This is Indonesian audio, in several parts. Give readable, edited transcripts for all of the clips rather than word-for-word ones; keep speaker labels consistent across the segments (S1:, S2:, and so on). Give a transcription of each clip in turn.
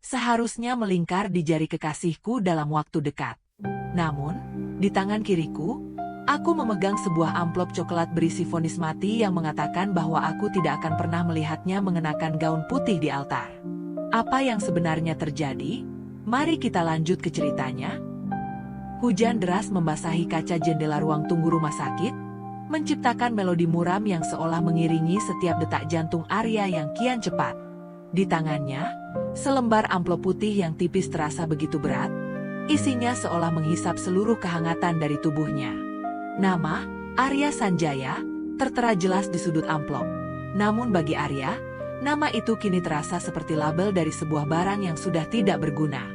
S1: Seharusnya melingkar di jari kekasihku dalam waktu dekat. Namun, di tangan kiriku, aku memegang sebuah amplop coklat berisi vonis mati yang mengatakan bahwa aku tidak akan pernah melihatnya mengenakan gaun putih di altar. Apa yang sebenarnya terjadi? Mari kita lanjut ke ceritanya. Hujan deras membasahi kaca jendela ruang tunggu rumah sakit, menciptakan melodi muram yang seolah mengiringi setiap detak jantung Arya yang kian cepat. Di tangannya, selembar amplop putih yang tipis terasa begitu berat, isinya seolah menghisap seluruh kehangatan dari tubuhnya. Nama, Arya Sanjaya, tertera jelas di sudut amplop. Namun bagi Arya, nama itu kini terasa seperti label dari sebuah barang yang sudah tidak berguna.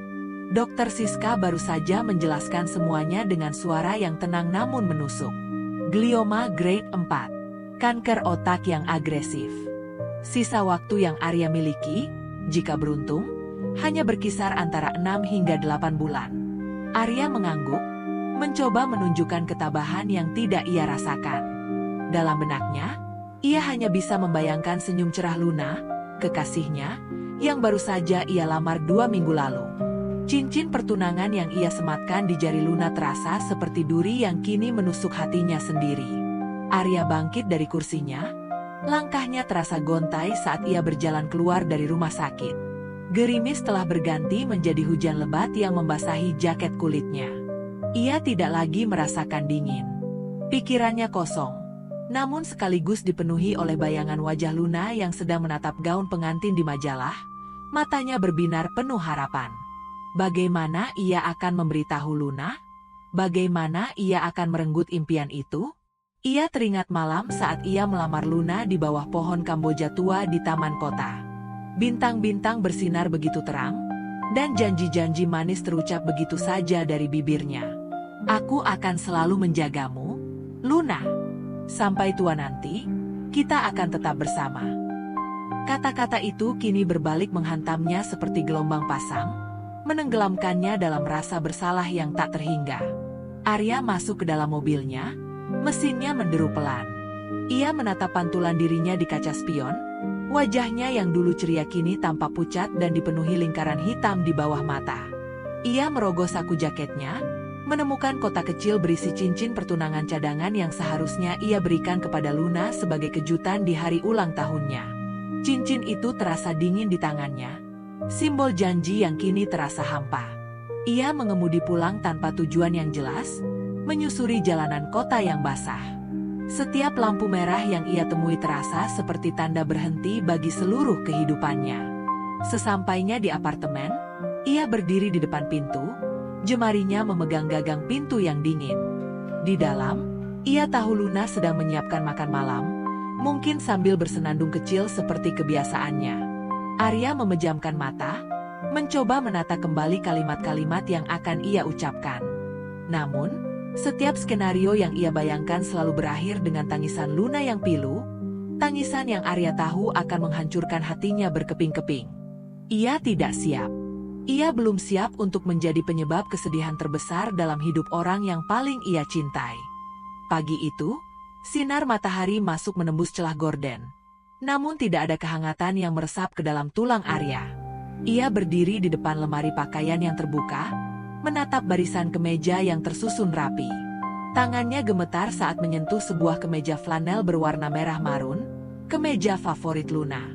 S1: Dokter Siska baru saja menjelaskan semuanya dengan suara yang tenang namun menusuk. Glioma grade 4. Kanker otak yang agresif. Sisa waktu yang Arya miliki, jika beruntung, hanya berkisar antara 6 hingga 8 bulan. Arya mengangguk, mencoba menunjukkan ketabahan yang tidak ia rasakan. Dalam benaknya, ia hanya bisa membayangkan senyum cerah Luna, kekasihnya, yang baru saja ia lamar 2 minggu lalu. Cincin pertunangan yang ia sematkan di jari Luna terasa seperti duri yang kini menusuk hatinya sendiri. Arya bangkit dari kursinya. Langkahnya terasa gontai saat ia berjalan keluar dari rumah sakit. Gerimis telah berganti menjadi hujan lebat yang membasahi jaket kulitnya. Ia tidak lagi merasakan dingin. Pikirannya kosong, namun sekaligus dipenuhi oleh bayangan wajah Luna yang sedang menatap gaun pengantin di majalah. Matanya berbinar penuh harapan. Bagaimana ia akan memberitahu Luna? Bagaimana ia akan merenggut impian itu? Ia teringat malam saat ia melamar Luna di bawah pohon Kamboja tua di taman kota. Bintang-bintang bersinar begitu terang, dan janji-janji manis terucap begitu saja dari bibirnya. Aku akan selalu menjagamu, Luna. Sampai tua nanti, kita akan tetap bersama. Kata-kata itu kini berbalik menghantamnya seperti gelombang pasang, menenggelamkannya dalam rasa bersalah yang tak terhingga. Arya masuk ke dalam mobilnya. Mesinnya menderu pelan. Ia menatap pantulan dirinya di kaca spion. Wajahnya yang dulu ceria kini tampak pucat dan dipenuhi lingkaran hitam di bawah mata. Ia merogoh saku jaketnya, menemukan kotak kecil berisi cincin pertunangan cadangan yang seharusnya ia berikan kepada Luna sebagai kejutan di hari ulang tahunnya. Cincin itu terasa dingin di tangannya, simbol janji yang kini terasa hampa. Ia mengemudi pulang tanpa tujuan yang jelas, menyusuri jalanan kota yang basah. Setiap lampu merah yang ia temui terasa seperti tanda berhenti bagi seluruh kehidupannya. Sesampainya di apartemen, ia berdiri di depan pintu, jemarinya memegang gagang pintu yang dingin. Di dalam, ia tahu Luna sedang menyiapkan makan malam, mungkin sambil bersenandung kecil seperti kebiasaannya. Arya memejamkan mata, mencoba menata kembali kalimat-kalimat yang akan ia ucapkan. Namun, setiap skenario yang ia bayangkan selalu berakhir dengan tangisan Luna yang pilu, tangisan yang Arya tahu akan menghancurkan hatinya berkeping-keping. Ia tidak siap. Ia belum siap untuk menjadi penyebab kesedihan terbesar dalam hidup orang yang paling ia cintai. Pagi itu, sinar matahari masuk menembus celah gorden. Namun tidak ada kehangatan yang meresap ke dalam tulang Arya. Ia berdiri di depan lemari pakaian yang terbuka, menatap barisan kemeja yang tersusun rapi. Tangannya gemetar saat menyentuh sebuah kemeja flanel berwarna merah marun, kemeja favorit Luna.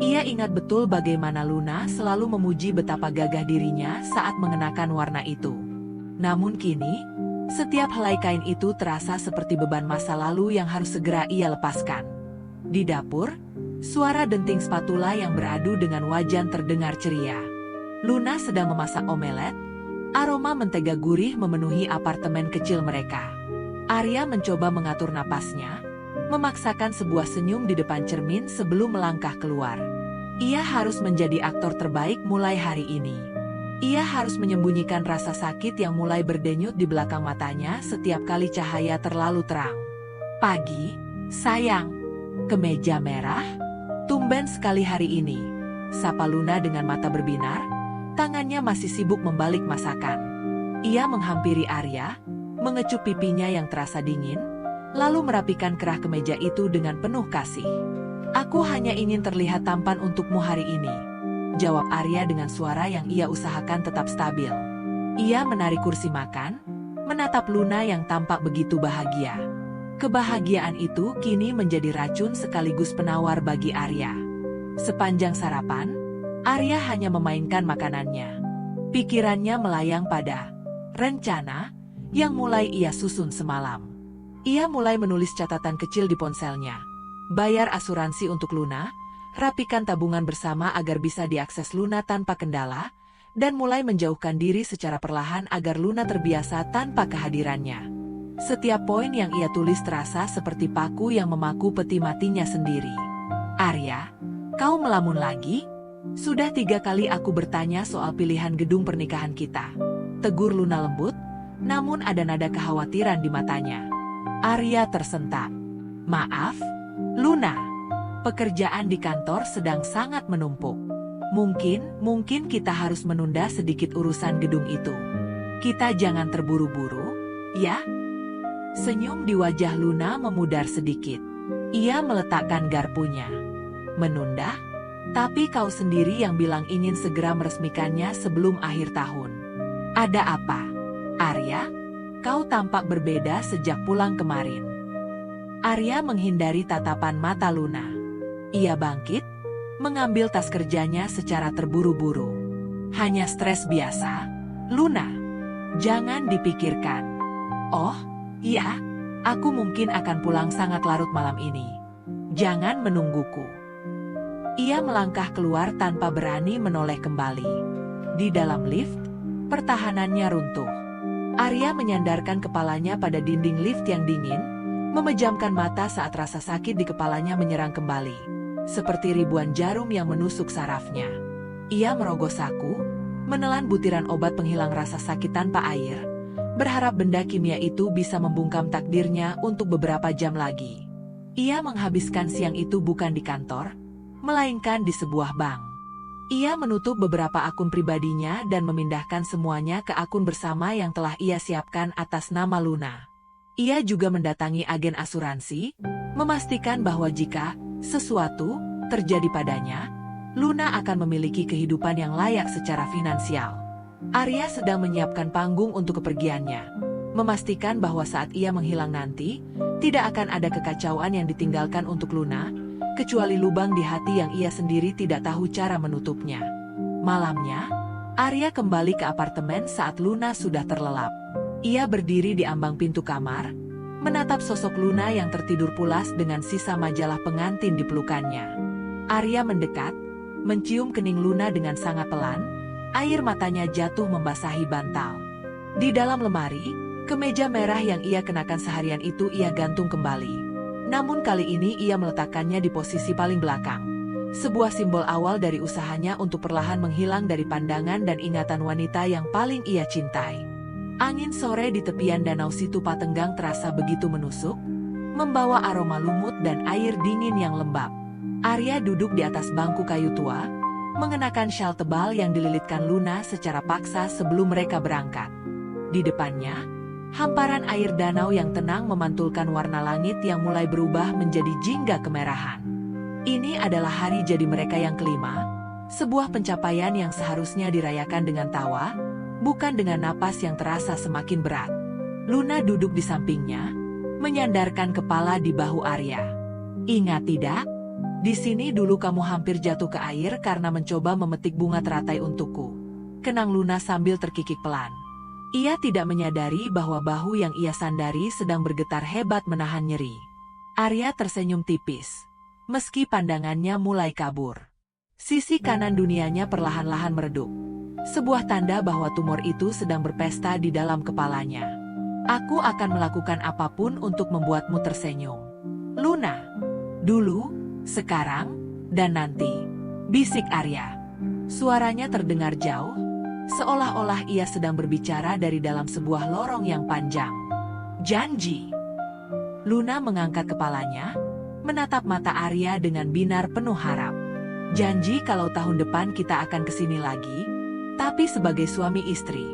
S1: Ia ingat betul bagaimana Luna selalu memuji betapa gagah dirinya saat mengenakan warna itu. Namun kini, setiap helai kain itu terasa seperti beban masa lalu yang harus segera ia lepaskan. Di dapur, suara denting spatula yang beradu dengan wajan terdengar ceria. Luna sedang memasak omelet. Aroma mentega gurih memenuhi apartemen kecil mereka. Arya mencoba mengatur napasnya, memaksakan sebuah senyum di depan cermin sebelum melangkah keluar. Ia harus menjadi aktor terbaik mulai hari ini. Ia harus menyembunyikan rasa sakit yang mulai berdenyut di belakang matanya setiap kali cahaya terlalu terang. Pagi, sayang. Kemeja merah? Tumben sekali hari ini. Sapa Luna dengan mata berbinar. Tangannya masih sibuk membalik masakan. Ia menghampiri Arya, mengecup pipinya yang terasa dingin, lalu merapikan kerah kemeja itu dengan penuh kasih. Aku hanya ingin terlihat tampan untukmu hari ini. jawab Arya dengan suara yang ia usahakan tetap stabil. Ia menarik kursi makan, menatap Luna yang tampak begitu bahagia. Kebahagiaan itu kini menjadi racun sekaligus penawar bagi Arya. Sepanjang sarapan, Arya hanya memainkan makanannya. Pikirannya melayang pada rencana yang mulai ia susun semalam. Ia mulai menulis catatan kecil di ponselnya. Bayar asuransi untuk Luna, rapikan tabungan bersama agar bisa diakses Luna tanpa kendala, dan mulai menjauhkan diri secara perlahan agar Luna terbiasa tanpa kehadirannya. Setiap poin yang ia tulis terasa seperti paku yang memaku peti matinya sendiri. Arya, kau melamun lagi? Sudah 3 kali aku bertanya soal pilihan gedung pernikahan kita. Tegur Luna lembut, namun ada nada kekhawatiran di matanya. Arya tersentak. Maaf, Luna. Pekerjaan di kantor sedang sangat menumpuk. Mungkin kita harus menunda sedikit urusan gedung itu. Kita jangan terburu-buru, ya? Senyum di wajah Luna memudar sedikit. Ia meletakkan garpunya. Menunda? Tapi kau sendiri yang bilang ingin segera meresmikannya sebelum akhir tahun. Ada apa? Arya, kau tampak berbeda sejak pulang kemarin. Arya menghindari tatapan mata Luna. Ia bangkit, mengambil tas kerjanya secara terburu-buru. Hanya stres biasa, Luna. Jangan dipikirkan. Oh, iya, aku mungkin akan pulang sangat larut malam ini. Jangan menungguku. Ia melangkah keluar tanpa berani menoleh kembali. Di dalam lift, pertahanannya runtuh. Arya menyandarkan kepalanya pada dinding lift yang dingin, memejamkan mata saat rasa sakit di kepalanya menyerang kembali, seperti ribuan jarum yang menusuk sarafnya. Ia merogoh saku, menelan butiran obat penghilang rasa sakit tanpa air, berharap benda kimia itu bisa membungkam takdirnya untuk beberapa jam lagi. Ia menghabiskan siang itu bukan di kantor, melainkan di sebuah bank. Ia menutup beberapa akun pribadinya dan memindahkan semuanya ke akun bersama yang telah ia siapkan atas nama Luna. Ia juga mendatangi agen asuransi, memastikan bahwa jika sesuatu terjadi padanya, Luna akan memiliki kehidupan yang layak secara finansial. Arya sedang menyiapkan panggung untuk kepergiannya, memastikan bahwa saat ia menghilang nanti, tidak akan ada kekacauan yang ditinggalkan untuk Luna, kecuali lubang di hati yang ia sendiri tidak tahu cara menutupnya. Malamnya, Arya kembali ke apartemen saat Luna sudah terlelap. Ia berdiri di ambang pintu kamar, menatap sosok Luna yang tertidur pulas dengan sisa majalah pengantin di pelukannya. Arya mendekat, mencium kening Luna dengan sangat pelan, air matanya jatuh membasahi bantal. Di dalam lemari, kemeja merah yang ia kenakan seharian itu ia gantung kembali. Namun kali ini ia meletakkannya di posisi paling belakang. Sebuah simbol awal dari usahanya untuk perlahan menghilang dari pandangan dan ingatan wanita yang paling ia cintai. Angin sore di tepian danau Situ Patenggang terasa begitu menusuk, membawa aroma lumut dan air dingin yang lembab. Arya duduk di atas bangku kayu tua, mengenakan syal tebal yang dililitkan Luna secara paksa sebelum mereka berangkat. Di depannya, hamparan air danau yang tenang memantulkan warna langit yang mulai berubah menjadi jingga kemerahan. Ini adalah hari jadi mereka yang kelima, sebuah pencapaian yang seharusnya dirayakan dengan tawa, bukan dengan napas yang terasa semakin berat. Luna duduk di sampingnya, menyandarkan kepala di bahu Arya. Ingat tidak? Di sini dulu kamu hampir jatuh ke air karena mencoba memetik bunga teratai untukku. Kenang Luna sambil terkikik pelan. Ia tidak menyadari bahwa bahu yang ia sandari sedang bergetar hebat menahan nyeri. Arya tersenyum tipis, meski pandangannya mulai kabur. Sisi kanan dunianya perlahan-lahan meredup. Sebuah tanda bahwa tumor itu sedang berpesta di dalam kepalanya. Aku akan melakukan apapun untuk membuatmu tersenyum. Luna. Dulu, sekarang, dan nanti. Bisik Arya. Suaranya terdengar jauh, seolah-olah ia sedang berbicara dari dalam sebuah lorong yang panjang. Janji. Luna mengangkat kepalanya, menatap mata Arya dengan binar penuh harap. Janji kalau tahun depan kita akan kesini lagi, tapi sebagai suami istri.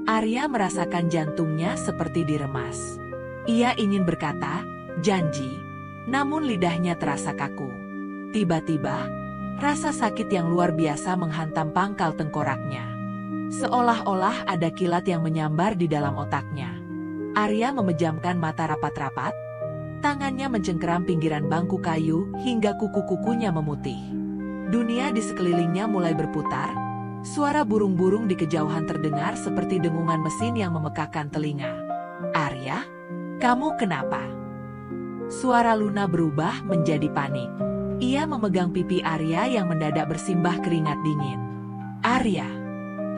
S1: Arya merasakan jantungnya seperti diremas. Ia ingin berkata, janji, namun lidahnya terasa kaku. Tiba-tiba, Rasa sakit yang luar biasa menghantam pangkal tengkoraknya. Seolah-olah ada kilat yang menyambar di dalam otaknya. Arya memejamkan mata rapat-rapat. Tangannya mencengkeram pinggiran bangku kayu hingga kuku-kukunya memutih. Dunia di sekelilingnya mulai berputar. Suara burung-burung di kejauhan terdengar seperti dengungan mesin yang memekakkan telinga. "Arya, kamu kenapa?" Suara Luna berubah menjadi panik. Ia memegang pipi Arya yang mendadak bersimbah keringat dingin. "Arya,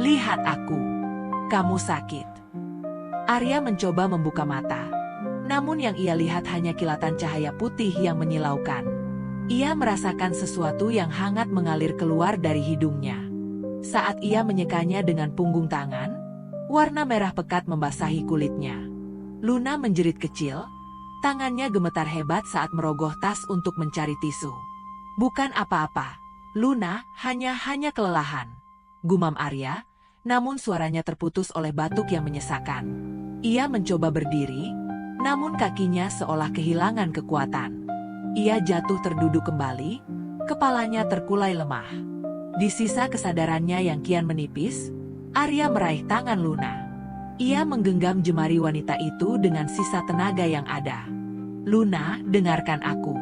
S1: lihat aku. Kamu sakit." Arya mencoba membuka mata. Namun yang ia lihat hanya kilatan cahaya putih yang menyilaukan. Ia merasakan sesuatu yang hangat mengalir keluar dari hidungnya. Saat ia menyekanya dengan punggung tangan, warna merah pekat membasahi kulitnya. Luna menjerit kecil, tangannya gemetar hebat saat merogoh tas untuk mencari tisu. "Bukan apa-apa, Luna, hanya kelelahan," gumam Arya, namun suaranya terputus oleh batuk yang menyesakan. Ia mencoba berdiri, namun kakinya seolah kehilangan kekuatan. Ia jatuh terduduk kembali, kepalanya terkulai lemah. Di sisa kesadarannya yang kian menipis, Arya meraih tangan Luna. Ia menggenggam jemari wanita itu dengan sisa tenaga yang ada. "Luna, dengarkan aku.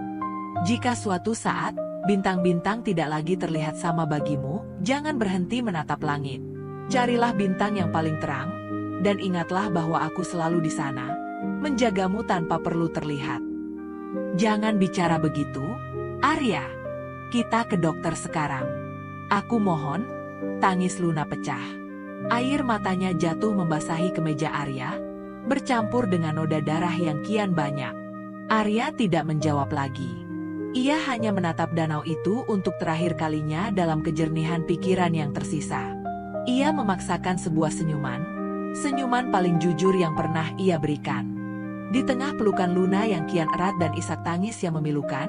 S1: Jika suatu saat, bintang-bintang tidak lagi terlihat sama bagimu, jangan berhenti menatap langit. Carilah bintang yang paling terang, dan ingatlah bahwa aku selalu di sana, menjagamu tanpa perlu terlihat." "Jangan bicara begitu, Arya. Kita ke dokter sekarang. Aku mohon," tangis Luna pecah. Air matanya jatuh membasahi kemeja Arya, bercampur dengan noda darah yang kian banyak. Arya tidak menjawab lagi. Ia hanya menatap danau itu untuk terakhir kalinya dalam kejernihan pikiran yang tersisa. Ia memaksakan sebuah senyuman, senyuman paling jujur yang pernah ia berikan. Di tengah pelukan Luna yang kian erat dan isak tangis yang memilukan,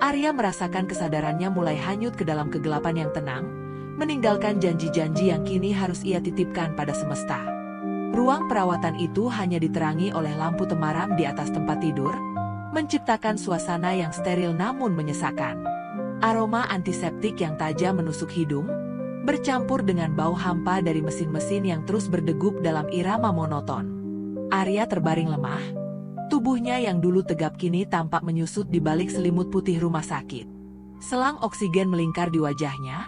S1: Arya merasakan kesadarannya mulai hanyut ke dalam kegelapan yang tenang, meninggalkan janji-janji yang kini harus ia titipkan pada semesta. Ruang perawatan itu hanya diterangi oleh lampu temaram di atas tempat tidur, menciptakan suasana yang steril namun menyesakan. Aroma antiseptik yang tajam menusuk hidung, bercampur dengan bau hampa dari mesin-mesin yang terus berdegup dalam irama monoton. Arya terbaring lemah. Tubuhnya yang dulu tegap kini tampak menyusut di balik selimut putih rumah sakit. Selang oksigen melingkar di wajahnya,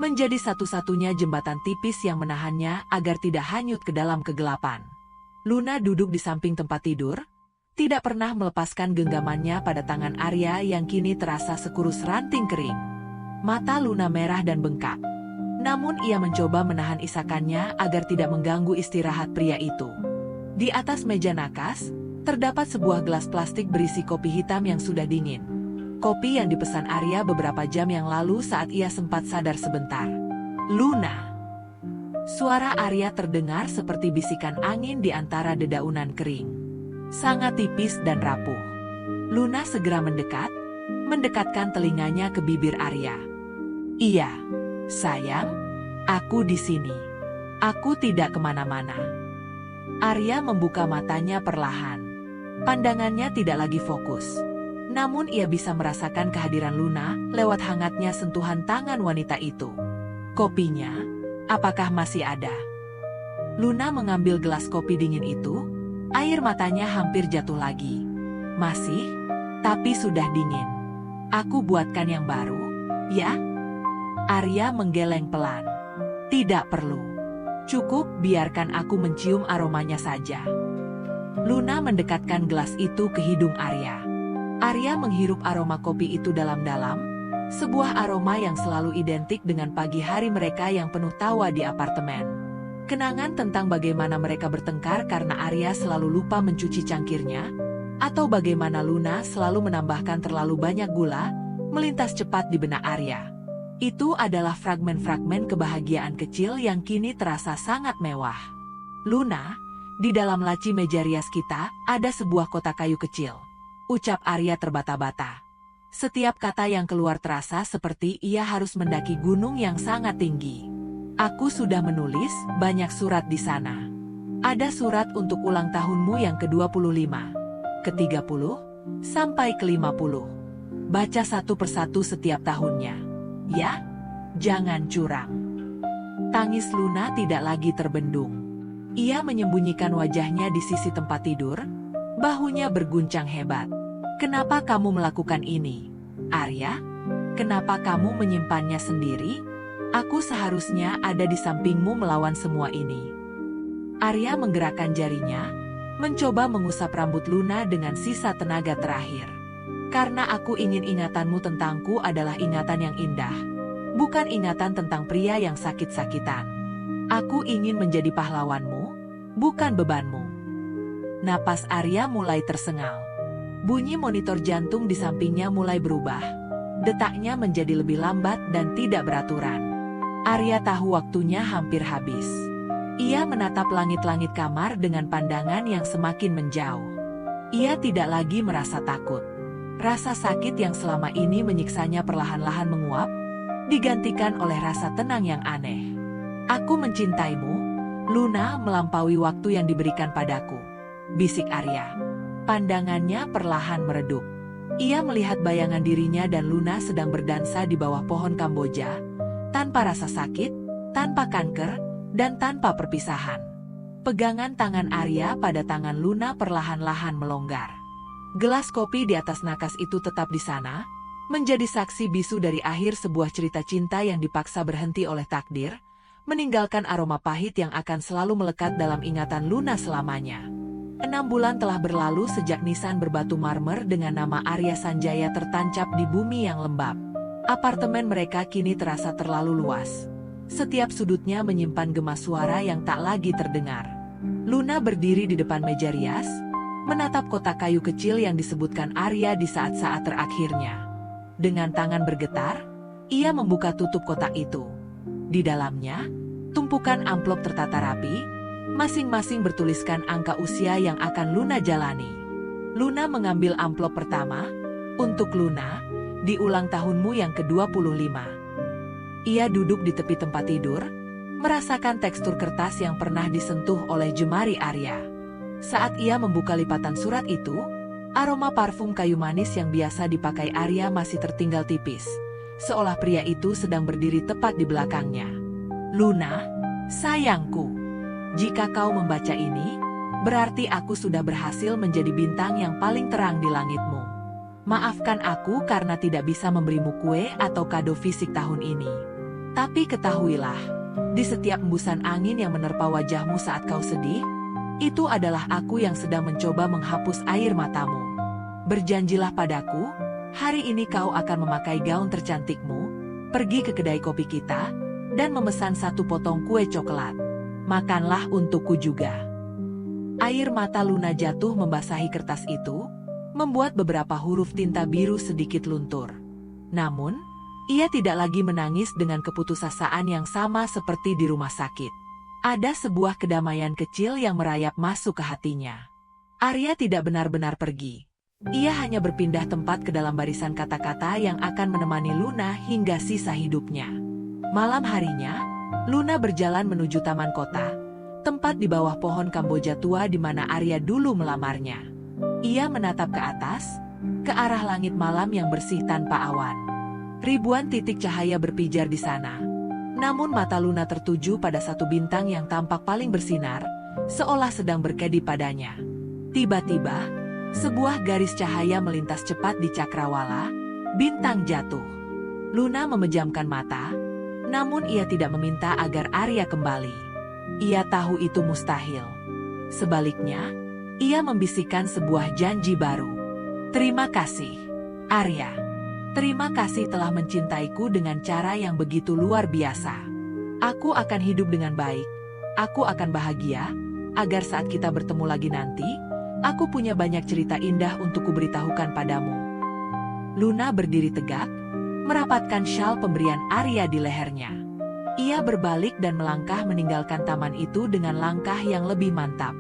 S1: menjadi satu-satunya jembatan tipis yang menahannya agar tidak hanyut ke dalam kegelapan. Luna duduk di samping tempat tidur, tidak pernah melepaskan genggamannya pada tangan Arya yang kini terasa sekurus ranting kering. Mata Luna merah dan bengkak. Namun ia mencoba menahan isakannya agar tidak mengganggu istirahat pria itu. Di atas meja nakas, terdapat sebuah gelas plastik berisi kopi hitam yang sudah dingin. Kopi yang dipesan Arya beberapa jam yang lalu saat ia sempat sadar sebentar. "Luna." Suara Arya terdengar seperti bisikan angin di antara dedaunan kering. Sangat tipis dan rapuh. Luna segera mendekat, mendekatkan telinganya ke bibir Arya. "Iya, sayang, aku di sini. Aku tidak kemana-mana." Arya membuka matanya perlahan. Pandangannya tidak lagi fokus. Namun ia bisa merasakan kehadiran Luna lewat hangatnya sentuhan tangan wanita itu. "Kopinya, apakah masih ada?" Luna mengambil gelas kopi dingin itu, air matanya hampir jatuh lagi. "Masih, tapi sudah dingin. Aku buatkan yang baru, ya?" Arya menggeleng pelan. "Tidak perlu. Cukup biarkan aku mencium aromanya saja." Luna mendekatkan gelas itu ke hidung Arya. Arya menghirup aroma kopi itu dalam-dalam, sebuah aroma yang selalu identik dengan pagi hari mereka yang penuh tawa di apartemen. Kenangan tentang bagaimana mereka bertengkar karena Arya selalu lupa mencuci cangkirnya, atau bagaimana Luna selalu menambahkan terlalu banyak gula, melintas cepat di benak Arya. Itu adalah fragmen-fragmen kebahagiaan kecil yang kini terasa sangat mewah. "Luna, di dalam laci meja rias kita ada sebuah kotak kayu kecil," ucap Arya terbata-bata. Setiap kata yang keluar terasa seperti ia harus mendaki gunung yang sangat tinggi. "Aku sudah menulis banyak surat di sana. Ada surat untuk ulang tahunmu yang ke-25, ke-30, sampai ke-50. Baca satu persatu setiap tahunnya. Ya, jangan curang. Tangis Luna tidak lagi terbendung. Ia menyembunyikan wajahnya di sisi tempat tidur, bahunya berguncang hebat. Kenapa kamu melakukan ini, Arya? Kenapa kamu menyimpannya sendiri? Aku seharusnya ada di sampingmu melawan semua ini. Arya menggerakkan jarinya, mencoba mengusap rambut Luna dengan sisa tenaga terakhir. Karena aku ingin ingatanmu tentangku adalah ingatan yang indah, bukan ingatan tentang pria yang sakit-sakitan. Aku ingin menjadi pahlawanmu, bukan bebanmu. Napas Arya mulai tersengal. Bunyi monitor jantung di sampingnya mulai berubah. Detaknya menjadi lebih lambat dan tidak beraturan. Arya tahu waktunya hampir habis. Ia menatap langit-langit kamar dengan pandangan yang semakin menjauh. Ia tidak lagi merasa takut. Rasa sakit yang selama ini menyiksanya perlahan-lahan menguap, digantikan oleh rasa tenang yang aneh. Aku mencintaimu, Luna, melampaui waktu yang diberikan padaku, bisik Arya. Pandangannya perlahan meredup. Ia melihat bayangan dirinya dan Luna sedang berdansa di bawah pohon Kamboja, tanpa rasa sakit, tanpa kanker, dan tanpa perpisahan. Pegangan tangan Arya pada tangan Luna perlahan-lahan melonggar. Gelas kopi di atas nakas itu tetap di sana, menjadi saksi bisu dari akhir sebuah cerita cinta yang dipaksa berhenti oleh takdir, meninggalkan aroma pahit yang akan selalu melekat dalam ingatan Luna selamanya. 6 bulan telah berlalu sejak nisan berbatu marmer dengan nama Arya Sanjaya tertancap di bumi yang lembab. Apartemen mereka kini terasa terlalu luas. Setiap sudutnya menyimpan gema suara yang tak lagi terdengar. Luna berdiri di depan meja rias, menatap kotak kayu kecil yang disebutkan Arya di saat-saat terakhirnya. Dengan tangan bergetar, ia membuka tutup kotak itu. Di dalamnya, tumpukan amplop tertata rapi, masing-masing bertuliskan angka usia yang akan Luna jalani. Luna mengambil amplop pertama, untuk Luna, di ulang tahunmu yang ke-25. Ia duduk di tepi tempat tidur, merasakan tekstur kertas yang pernah disentuh oleh jemari Arya. Saat ia membuka lipatan surat itu, aroma parfum kayu manis yang biasa dipakai Arya masih tertinggal tipis, seolah pria itu sedang berdiri tepat di belakangnya. Luna, sayangku. Jika kau membaca ini, berarti aku sudah berhasil menjadi bintang yang paling terang di langitmu. Maafkan aku karena tidak bisa memberimu kue atau kado fisik tahun ini. Tapi ketahuilah, di setiap embusan angin yang menerpa wajahmu saat kau sedih, itu adalah aku yang sedang mencoba menghapus air matamu. Berjanjilah padaku, hari ini kau akan memakai gaun tercantikmu, pergi ke kedai kopi kita, dan memesan 1 potong kue coklat. Makanlah untukku juga. Air mata Luna jatuh membasahi kertas itu, membuat beberapa huruf tinta biru sedikit luntur. Namun, ia tidak lagi menangis dengan keputusasaan yang sama seperti di rumah sakit. Ada sebuah kedamaian kecil yang merayap masuk ke hatinya. Arya tidak benar-benar pergi. Ia hanya berpindah tempat ke dalam barisan kata-kata yang akan menemani Luna hingga sisa hidupnya. Malam harinya, Luna berjalan menuju taman kota, tempat di bawah pohon Kamboja tua di mana Arya dulu melamarnya. Ia menatap ke atas, ke arah langit malam yang bersih tanpa awan. Ribuan titik cahaya berpijar di sana. Namun mata Luna tertuju pada satu bintang yang tampak paling bersinar, seolah sedang berkedip padanya. Tiba-tiba, sebuah garis cahaya melintas cepat di cakrawala, bintang jatuh. Luna memejamkan mata, namun ia tidak meminta agar Arya kembali. Ia tahu itu mustahil. Sebaliknya, ia membisikkan sebuah janji baru. Terima kasih, Arya. Terima kasih telah mencintaiku dengan cara yang begitu luar biasa. Aku akan hidup dengan baik. Aku akan bahagia, agar saat kita bertemu lagi nanti, aku punya banyak cerita indah untuk kuberitahukan padamu. Luna berdiri tegak, merapatkan syal pemberian Arya di lehernya. Ia berbalik dan melangkah meninggalkan taman itu dengan langkah yang lebih mantap.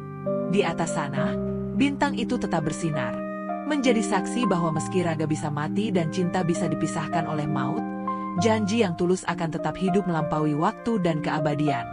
S1: Di atas sana, bintang itu tetap bersinar, menjadi saksi bahwa meski raga bisa mati dan cinta bisa dipisahkan oleh maut, janji yang tulus akan tetap hidup melampaui waktu dan keabadian.